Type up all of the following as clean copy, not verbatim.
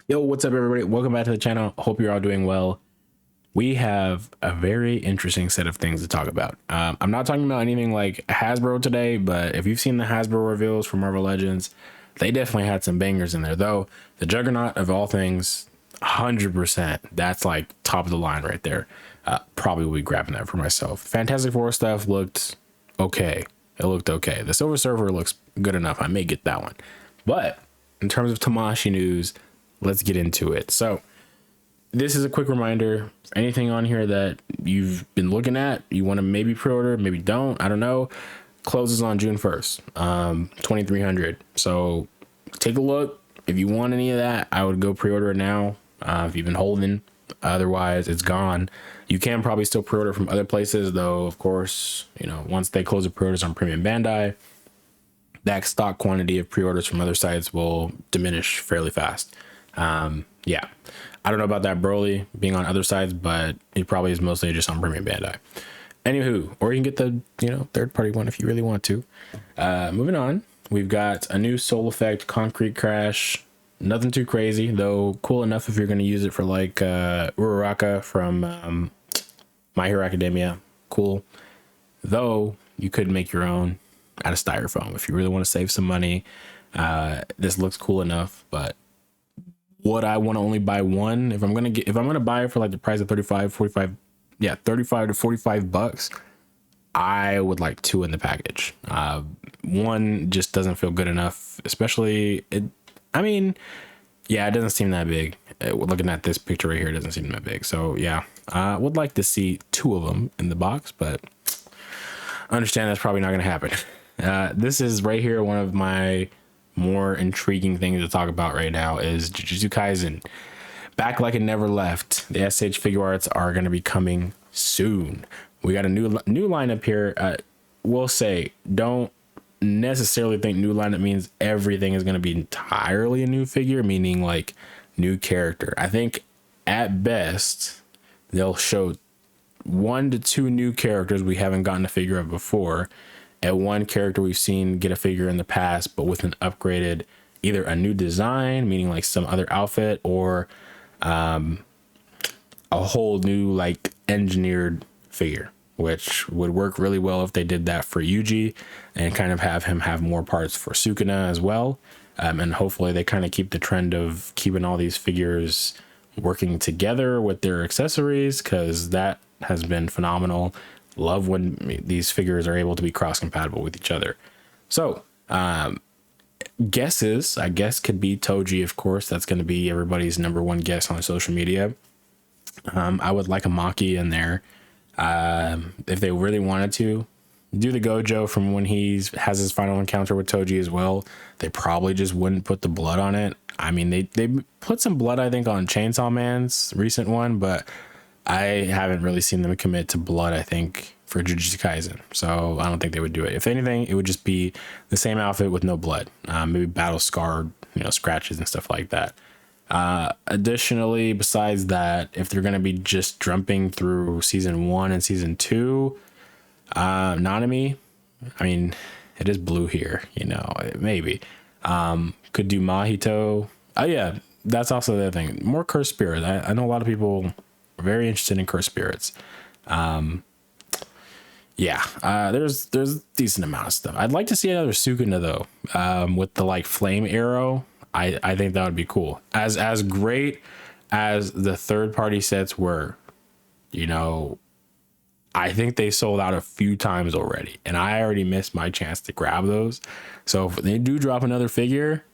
Yo, what's up, everybody? Welcome back to the channel. Hope you're all doing well. We have a very interesting set of things to talk about. I'm not talking about anything like Hasbro today, but if you've seen the Hasbro reveals for Marvel Legends, they definitely had some bangers in there. Though the Juggernaut of all things, 100%, that's like top of the line right there. Probably will be grabbing that for myself. Fantastic Four stuff looked okay. It looked okay. The Silver Surfer looks good enough. I may get that one. But in terms of Tamashii news, let's get into it. So this is a quick reminder. Anything on here that you've been looking at, you want to maybe pre-order, maybe don't, I don't know, closes on June 1st, 2300. So take a look. If you want any of that, I would go pre-order it now. If you've been holding, otherwise it's gone. You can probably still pre-order from other places, though. Of course, you know, once they close the pre-orders on Premium Bandai, that stock quantity of pre-orders from other sites will diminish fairly fast. Yeah, I don't know about that Broly being on other sides, but it probably is mostly just on Premium Bandai. Anywho, or you can get the, third party one if you really want to. Moving on, we've got a new Soul Effect Concrete Crash. Nothing too crazy, though cool enough if you're going to use it for like Uraraka from My Hero Academia. Cool. Though you could make your own out of styrofoam if you really want to save some money. This looks cool enough, but would I want to only buy one? If I'm gonna buy it for like the price of 35 to 45 bucks, I would like two in the package. One just doesn't feel good enough, especially it doesn't seem that big. Looking at this picture right here, it doesn't seem that big. So yeah, I would like to see two of them in the box, but I understand that's probably not gonna happen. This is right here, one of my more intriguing things to talk about right now is Jujutsu Kaisen. Back like it never left. The SH Figuarts are going to be coming soon. We got a new lineup here. We'll say, don't necessarily think new lineup means everything is going to be entirely a new figure, meaning like new character. I think at best they'll show 1 to 2 new characters we haven't gotten a figure of before, and one character we've seen get a figure in the past, but with an upgraded, either a new design, meaning like some other outfit, or a whole new like engineered figure, which would work really well if they did that for Yuji and kind of have him have more parts for Sukuna as well. And hopefully they kind of keep the trend of keeping all these figures working together with their accessories, because that has been phenomenal. Love when these figures are able to be cross compatible with each other. So guesses, I guess, could be Toji, of course. That's going to be everybody's number one guess on social media. I would like a Maki in there. If they really wanted to do the Gojo from when he has his final encounter with Toji as well, they probably just wouldn't put the blood on it. I mean, they put some blood, I think, on Chainsaw Man's recent one, but I haven't really seen them commit to blood, I think, for Jujutsu Kaisen. So I don't think they would do it. If anything, it would just be the same outfit with no blood. Maybe battle scarred, scratches and stuff like that. Additionally, besides that, if they're going to be just jumping through season 1 and season 2, Nanami, I mean, it is blue here, maybe. Could do Mahito. Oh yeah, that's also the other thing. More cursed spirits. I know a lot of people are very interested in cursed spirits. There's decent amount of stuff. I'd like to see another Sukuna though, with the like flame arrow. I think that would be cool. As great as the third party sets were, I think they sold out a few times already, and I already missed my chance to grab those. So if they do drop another figure,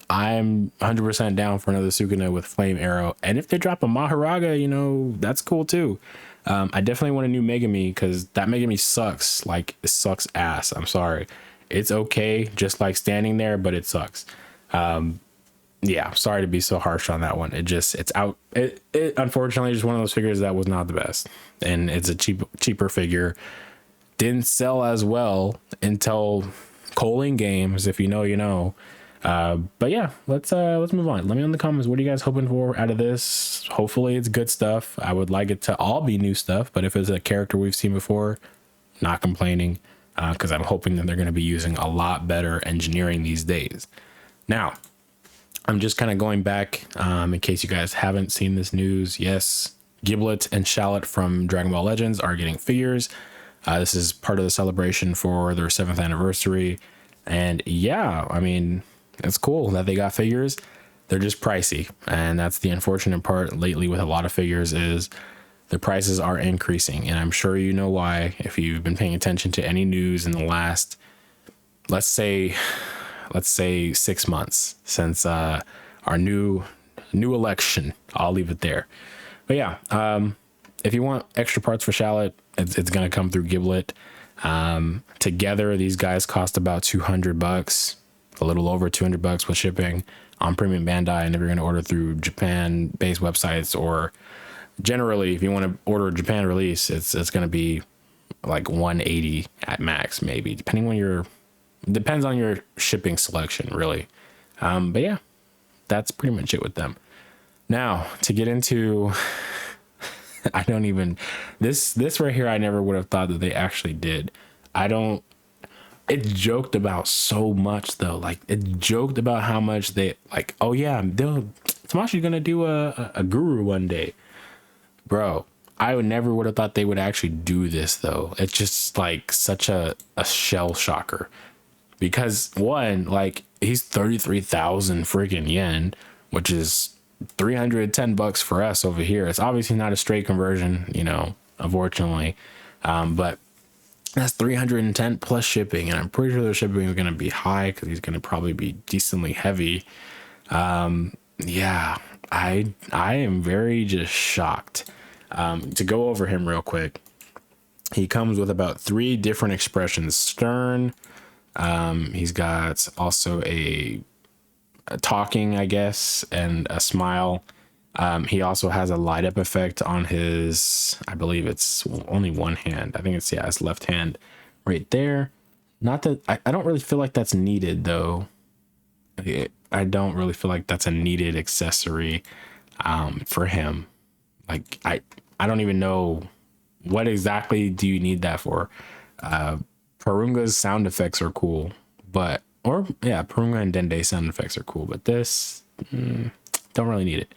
I'm 100% down for another Sukuna with flame arrow. And if they drop a Maharaga, that's cool too. I definitely want a new Megami, because that Megami sucks. Like, it sucks ass. I'm sorry. It's okay, just like standing there, but it sucks. Sorry to be so harsh on that one. It's out. It unfortunately is one of those figures that was not the best, and it's a cheaper figure. Didn't sell as well until Coaling Games, if you know, you know. But yeah, let's move on. Let me know in the comments, what are you guys hoping for out of this? Hopefully it's good stuff. I would like it to all be new stuff, but if it's a character we've seen before, not complaining, because I'm hoping that they're going to be using a lot better engineering these days. Now, I'm just kind of going back in case you guys haven't seen this news. Yes, Giblet and Shallot from Dragon Ball Legends are getting figures. This is part of the celebration for their 7th anniversary. And yeah, I mean, it's cool that they got figures. They're just pricey. And that's the unfortunate part lately with a lot of figures is the prices are increasing. And I'm sure you know why if you've been paying attention to any news in the last, let's say 6 months since our new election. I'll leave it there. But yeah, if you want extra parts for Shallot, it's going to come through Giblet. Together, these guys cost about $200, a little over $200 with shipping on Premium Bandai. And if you're going to order through Japan-based websites, or generally, if you want to order a Japan release, it's going to be like 180 at max, maybe, depends on your shipping selection, really. But yeah, that's pretty much it with them. Now, to get into... I don't even this right here. I never would have thought that they actually did. It's joked about so much though. Like it joked about how much they like. Oh yeah, Tamashii's gonna do a guru one day, bro. I would have thought they would actually do this though. It's just like such a shell shocker because one, like he's 33,000 freaking yen, which is $310 for us over here. It's obviously not a straight conversion, unfortunately. But that's 310 plus shipping. And I'm pretty sure the shipping is going to be high because he's going to probably be decently heavy. Yeah, I am very just shocked. To go over him real quick, he comes with about 3 different expressions. Stern. He's got also a talking, I guess, and a smile. He also has a light up effect on his, I believe it's only one hand. I think it's, his left hand right there. Not that I don't really feel like that's needed though. I don't really feel like that's a needed accessory for him. Like I don't even know what exactly do you need that for. Purunga's sound effects are cool, but Purunga and Dende sound effects are cool, but this don't really need it.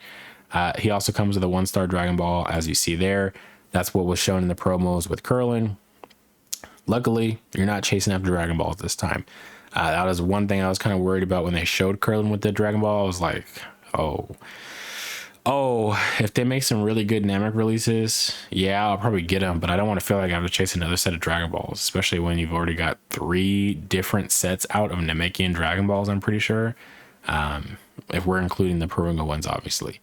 He also comes with a 1-star Dragon Ball, as you see there. That's what was shown in the promos with Krillin. Luckily, you're not chasing after Dragon Balls this time. That was one thing I was kind of worried about when they showed Krillin with the Dragon Ball. I was like, if they make some really good Namek releases, yeah, I'll probably get them, but I don't want to feel like I have to chase another set of Dragon Balls, especially when you've already got 3 different sets out of Namekian Dragon Balls, I'm pretty sure. If we're including the Purunga ones, obviously.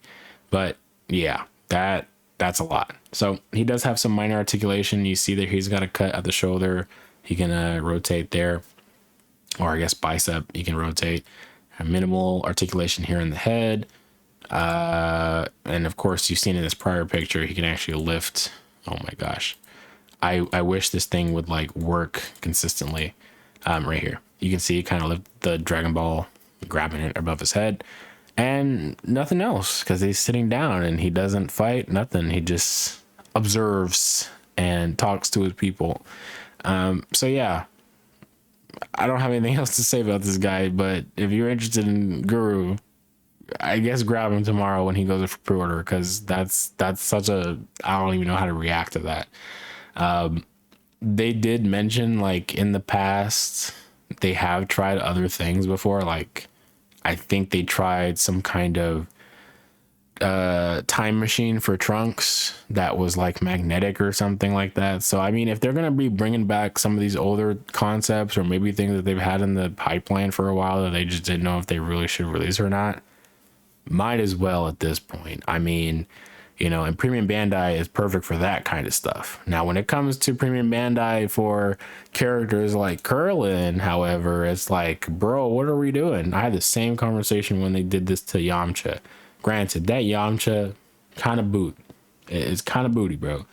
But yeah, that's a lot. So he does have some minor articulation. You see that he's got a cut at the shoulder. He can rotate there, or I guess bicep, he can rotate. A minimal articulation here in the head. And of course you've seen in this prior picture, he can actually lift. Oh my gosh. I wish this thing would like work consistently. Right here, you can see he kind of lift the Dragon Ball, grabbing it above his head and nothing else. Cause he's sitting down and he doesn't fight, nothing. He just observes and talks to his people. So yeah, I don't have anything else to say about this guy, but if you're interested in Guru, I guess grab him tomorrow when he goes for pre-order, because that's such a, I don't even know how to react to that. They did mention like in the past they have tried other things before. Like I think they tried some kind of time machine for Trunks that was like magnetic or something like that. So I mean, if they're gonna be bringing back some of these older concepts or maybe things that they've had in the pipeline for a while that they just didn't know if they really should release or not, might as well at this point. I mean, and Premium Bandai is perfect for that kind of stuff. Now, when it comes to Premium Bandai for characters like Krillin, however, it's like, bro, what are we doing? I had the same conversation when they did this to Yamcha. Granted, that Yamcha kind of boot. It's kind of booty, bro.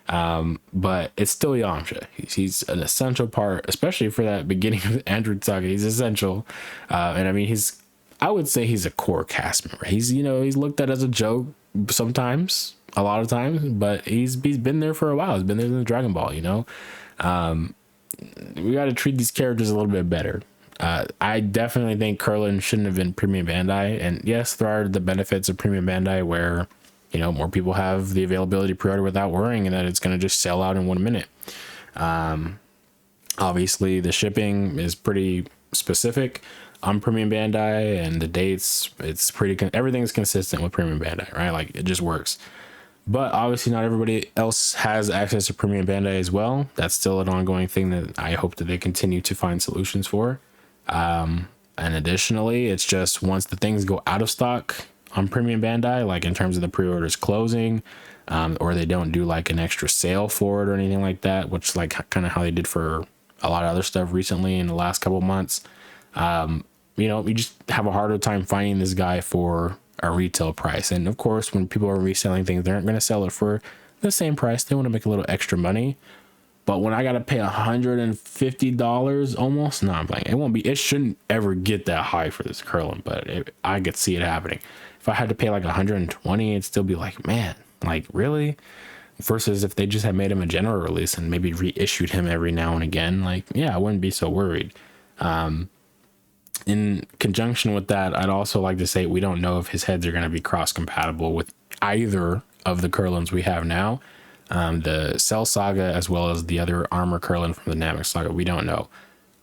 But it's still Yamcha. He's an essential part, especially for that beginning of the Android saga. He's essential. And I mean, I would say he's a core cast member. He's looked at as a joke sometimes, a lot of times, but he's been there for a while. He's been there in the Dragon Ball, we got to treat these characters a little bit better. I definitely think Krillin shouldn't have been premium Bandai. And yes, there are the benefits of premium Bandai where, you know, more people have the availability to pre-order without worrying and that it's going to just sell out in 1 minute. Obviously, the shipping is pretty specific on premium Bandai, and the dates, it's pretty, everything's consistent with premium Bandai, right? Like, it just works. But obviously not everybody else has access to premium Bandai as well. That's still an ongoing thing that I hope that they continue to find solutions for. And additionally, it's just once the things go out of stock on premium Bandai, like in terms of the pre-orders closing, or they don't do like an extra sale for it or anything like that, which like kind of how they did for a lot of other stuff recently in the last couple months. You know, you just have a harder time finding this guy for a retail price. And of course, when people are reselling things, they aren't going to sell it for the same price. They want to make a little extra money. But when I got to pay $150 almost, no, I'm playing. It won't be, it shouldn't ever get that high for this Krillin, but I could see it happening. If I had to pay like 120, it'd still be like, man, like really? Versus if they just had made him a general release and maybe reissued him every now and again, like, yeah, I wouldn't be so worried. In conjunction with that, I'd also like to say we don't know if his heads are going to be cross compatible with either of the Krillins we have now. The Cell Saga as well as the other armor Krillin from the Namek Saga, we don't know.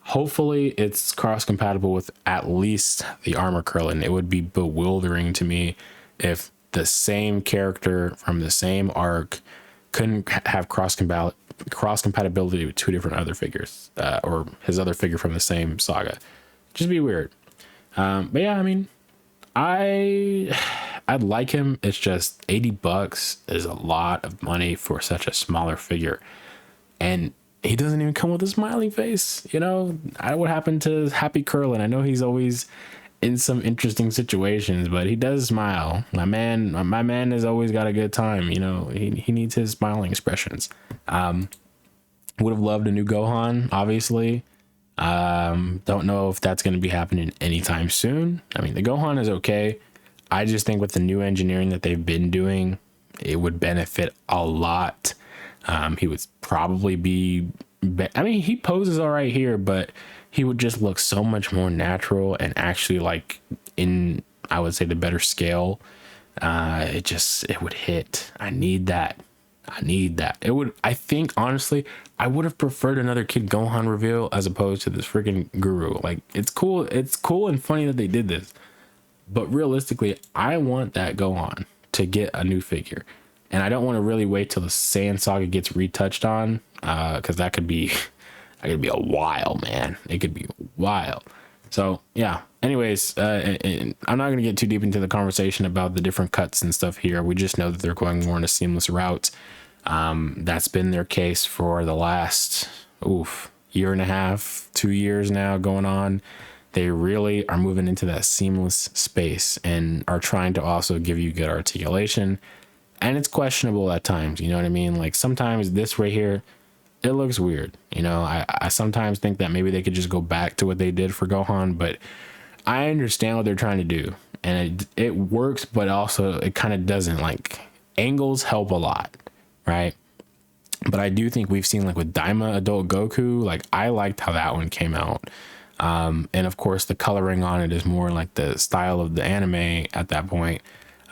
Hopefully it's cross compatible with at least the armor Krillin. It would be bewildering to me if the same character from the same arc couldn't have cross compatibility with two different other figures, or his other figure from the same saga. Just be weird. But yeah, I mean, I'd like him. It's just $80 is a lot of money for such a smaller figure, and he doesn't even come with a smiling face. You know, what happened to Happy Krillin? I know he's always in some interesting situations, but he does smile. My man has always got a good time. You know, he needs his smiling expressions. Would have loved a new Gohan, obviously. Don't know if that's going to be happening anytime soon. I mean, the Gohan is okay. I just think with the new engineering that they've been doing, it would benefit a lot. He would probably I mean, he poses all right here, but he would just look so much more natural and actually like in, I would say, the better scale. It would hit. I need that. I think honestly, I would have preferred another Kid Gohan reveal as opposed to this freaking Guru. Like, it's cool and funny that they did this, but realistically, I want that Gohan to get a new figure, and I don't want to really wait till the Saiyan Saga gets retouched on, because that could be a while, man. It could be a while. So yeah. Anyways, I'm not going to get too deep into the conversation about the different cuts and stuff here. We just know that they're going more in a seamless route. That's been their case for the last year and a half, 2 years now going on. They really are moving into that seamless space and are trying to also give you good articulation. And it's questionable at times, you know what I mean? Like sometimes this right here, it looks weird. You know, I sometimes think that maybe they could just go back to what they did for Gohan, but I understand what they're trying to do, and it works, but also it kind of doesn't. Like, angles help a lot, right? But I do think we've seen, like with Daima Adult Goku, like I liked how that one came out. And of course the coloring on it is more like the style of the anime at that point.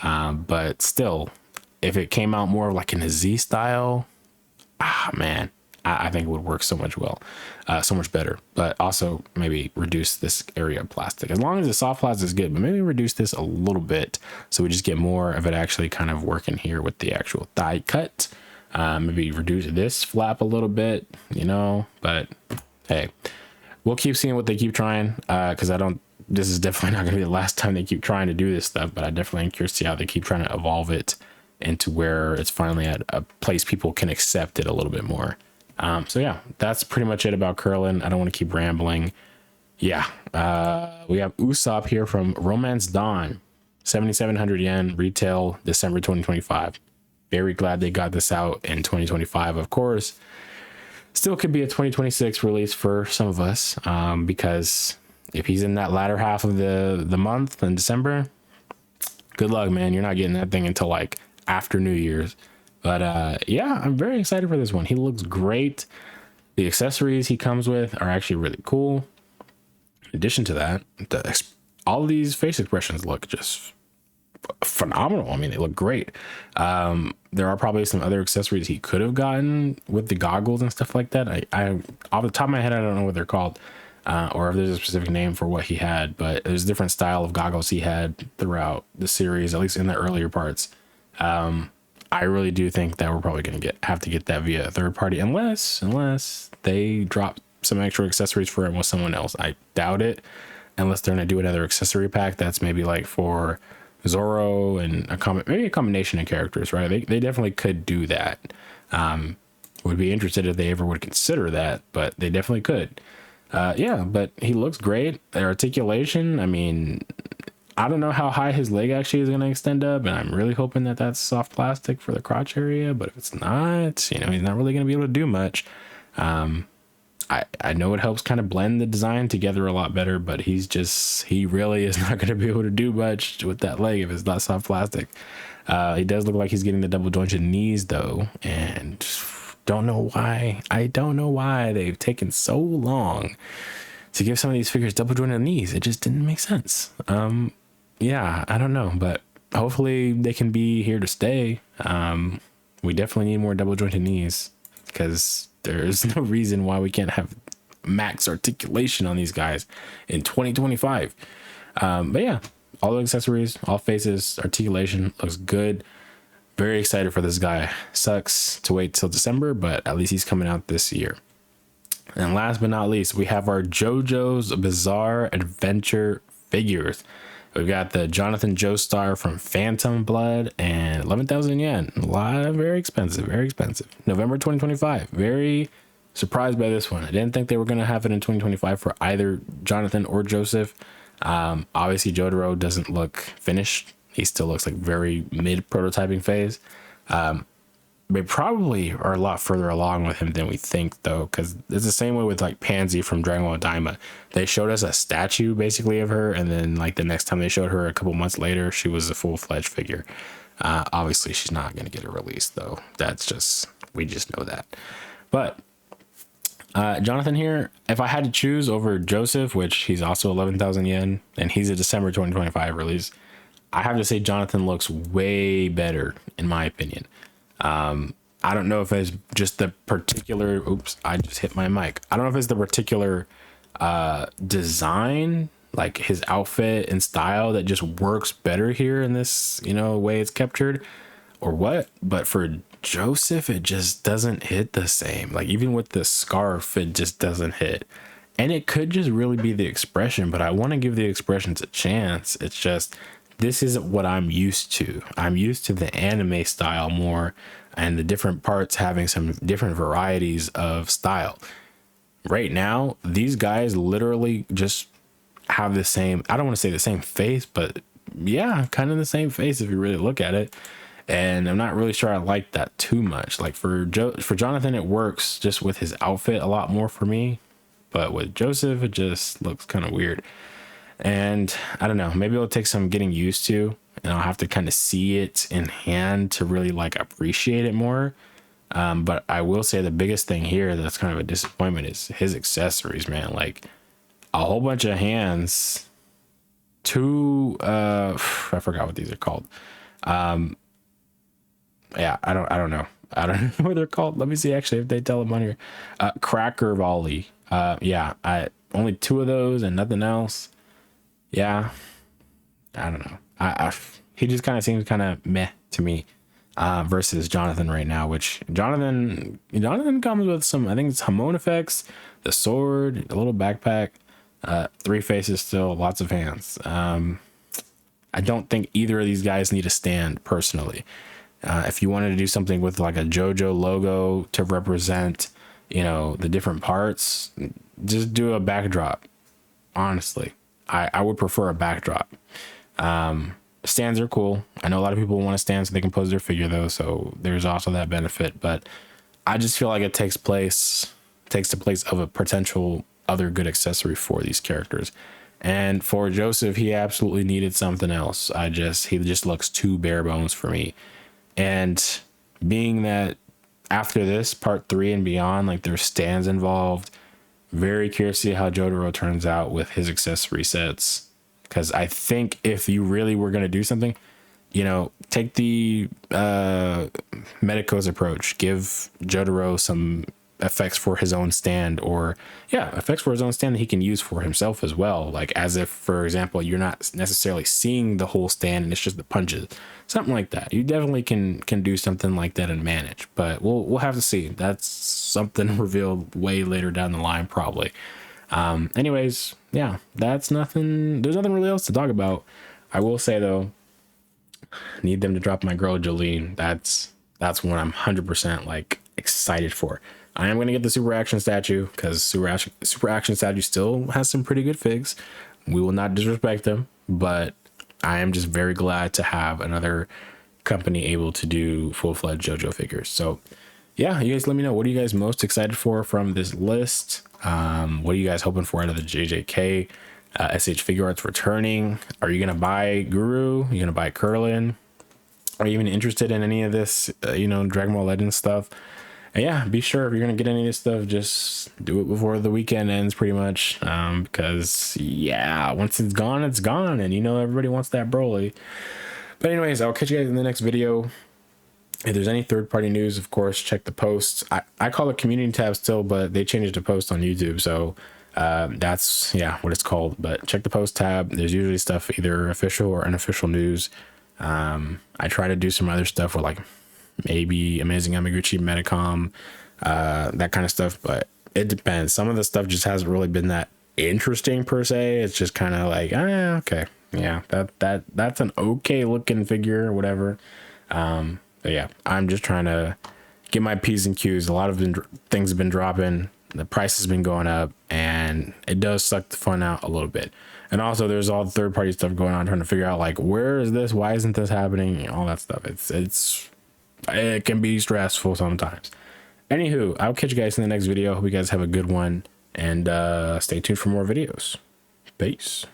But still, if it came out more like in a Z style, man, I think it would work so much better. But also maybe reduce this area of plastic. As long as the soft plastic is good, but maybe reduce this a little bit so we just get more of it actually kind of working here with the actual thigh cut. Maybe reduce this flap a little bit, you know, but hey, we'll keep seeing what they keep trying, because this is definitely not going to be the last time they keep trying to do this stuff, but I definitely am curious to see how they keep trying to evolve it into where it's finally at a place people can accept it a little bit more. So yeah, that's pretty much it about Krillin. I don't want to keep rambling. Yeah. We have Usopp here from Romance Dawn, 7,700 yen retail, December 2025. Very glad they got this out in 2025. Of course, still could be a 2026 release for some of us, because if he's in that latter half of the month in December, good luck, man. You're not getting that thing until like after New Year's. But yeah, I'm very excited for this one. He looks great. The accessories he comes with are actually really cool. In addition to that, all of these face expressions look just phenomenal. I mean, they look great. There are probably some other accessories he could have gotten with the goggles and stuff like that. I off the top of my head, I don't know what they're called, or if there's a specific name for what he had, but there's a different style of goggles he had throughout the series, at least in the earlier parts. I really do think that we're probably going to have to get that via a third party, unless they drop some extra accessories for him with someone else. I doubt it, unless they're going to do another accessory pack that's maybe like for Zoro and maybe a combination of characters, right? They definitely could do that. Would be interested if they ever would consider that, but they definitely could. Yeah, but he looks great. The articulation, I mean, I don't know how high his leg actually is going to extend up, and I'm really hoping that that's soft plastic for the crotch area, but if it's not, you know, he's not really going to be able to do much. I know it helps kind of blend the design together a lot better, but he really is not going to be able to do much with that leg if it's not soft plastic. He does look like he's getting the double jointed knees though, and don't know why. I don't know why they've taken so long to give some of these figures double jointed knees. It just didn't make sense. Yeah, I don't know, but hopefully they can be here to stay. We definitely need more double jointed knees because there's no reason why we can't have max articulation on these guys in 2025. But yeah, all the accessories, all faces, articulation looks good. Very excited for this guy. Sucks to wait till December, but at least he's coming out this year. And last but not least, we have our JoJo's Bizarre Adventure figures. We've got the Jonathan Joestar from Phantom Blood and 11,000 yen. Very expensive, very expensive. November 2025. Very surprised by this one. I didn't think they were going to have it in 2025 for either Jonathan or Joseph. Obviously, Jotaro doesn't look finished. He still looks like very mid prototyping phase. They probably are a lot further along with him than we think, though, because it's the same way with like Pansy from Dragon Ball Daima. They showed us a statue basically of her, and then like the next time they showed her a couple months later, she was a full-fledged figure. Obviously, she's not going to get a release, though. We just know that. But Jonathan here, if I had to choose over Joseph, which he's also 11,000 yen, and he's a December 2025 release, I have to say Jonathan looks way better, in my opinion. I don't know if it's just the particular, I just hit my mic. I don't know if it's the particular design, like his outfit and style that just works better here in this, way it's captured or what, but for Joseph, it just doesn't hit the same. Like even with the scarf, it just doesn't hit. And it could just really be the expression, but I want to give the expressions a chance. It's just, this isn't what I'm used to. I'm used to the anime style more and the different parts having some different varieties of style. Right now, these guys literally just have the same, I don't want to say the same face, but yeah, kind of the same face if you really look at it. And I'm not really sure I like that too much. Like for Jonathan, it works just with his outfit a lot more for me. But with Joseph, it just looks kind of weird. And I don't know, maybe it'll take some getting used to, and I'll have to kind of see it in hand to really like appreciate it more. But I will say the biggest thing here that's kind of a disappointment is his accessories, man. Like a whole bunch of hands, I forgot what these are called. Yeah, I don't know. I don't know what they're called. Let me see actually if they tell them on here. Cracker volley. I only 2 of those and nothing else. Yeah, I don't know. He just kind of seems kind of meh to me versus Jonathan right now, which Jonathan comes with some, I think it's Hamon effects, the sword, a little backpack, 3 faces still, lots of hands. I don't think either of these guys need a stand personally. If you wanted to do something with like a JoJo logo to represent, the different parts, just do a backdrop. Honestly, I would prefer a backdrop. Stands are cool. I know a lot of people want to stand so they can pose their figure though, so there's also that benefit. But I just feel like it takes the place of a potential other good accessory for these characters. And for Joseph, he absolutely needed something else. He just looks too bare bones for me. And being that after this part 3 and beyond, like there's stands involved, Very curious to see how Jotaro turns out with his accessory sets. Because I think if you really were going to do something, you know, take the Medico's approach. Give Jotaro some effects for his own stand, or effects for his own stand that he can use for himself as well. Like as if, for example, you're not necessarily seeing the whole stand and it's just the punches, something like that. You definitely can do something like that and manage, but we'll have to see. That's something revealed way later down the line, probably. Anyways, yeah, that's nothing. There's nothing really else to talk about. I will say though, need them to drop my girl Jolene. That's what I'm 100% like excited for. I am going to get the super action statue because super action statue still has some pretty good figs. We will not disrespect them, but I am just very glad to have another company able to do full-fledged JoJo figures. So yeah, you guys let me know, what are you guys most excited for from this list? What are you guys hoping for out of the JJK? SH Figuarts returning. Are you going to buy Guru? Are you going to buy Krillin? Are you even interested in any of this, Dragon Ball Legends stuff? And yeah, be sure if you're going to get any of this stuff, just do it before the weekend ends pretty much. Because yeah, once it's gone, it's gone. And everybody wants that Broly. But anyways, I'll catch you guys in the next video. If there's any third-party news, of course, check the posts. I call it community tab still, but they changed it to post on YouTube. So that's what it's called. But check the post tab. There's usually stuff, either official or unofficial news. I try to do some other stuff with like maybe Amazing Yamaguchi, Medicom, that kind of stuff, but it depends. Some of the stuff just hasn't really been that interesting per se. It's just kind of like, okay, yeah, that's an okay looking figure or whatever. But yeah, I'm just trying to get my P's and Q's. A lot of things have been dropping. The price has been going up, and it does suck the fun out a little bit. And also there's all the third party stuff going on, trying to figure out like, where is this? Why isn't this happening? All that stuff. It can be stressful sometimes. Anywho, I'll catch you guys in the next video. Hope you guys have a good one, and stay tuned for more videos. Peace.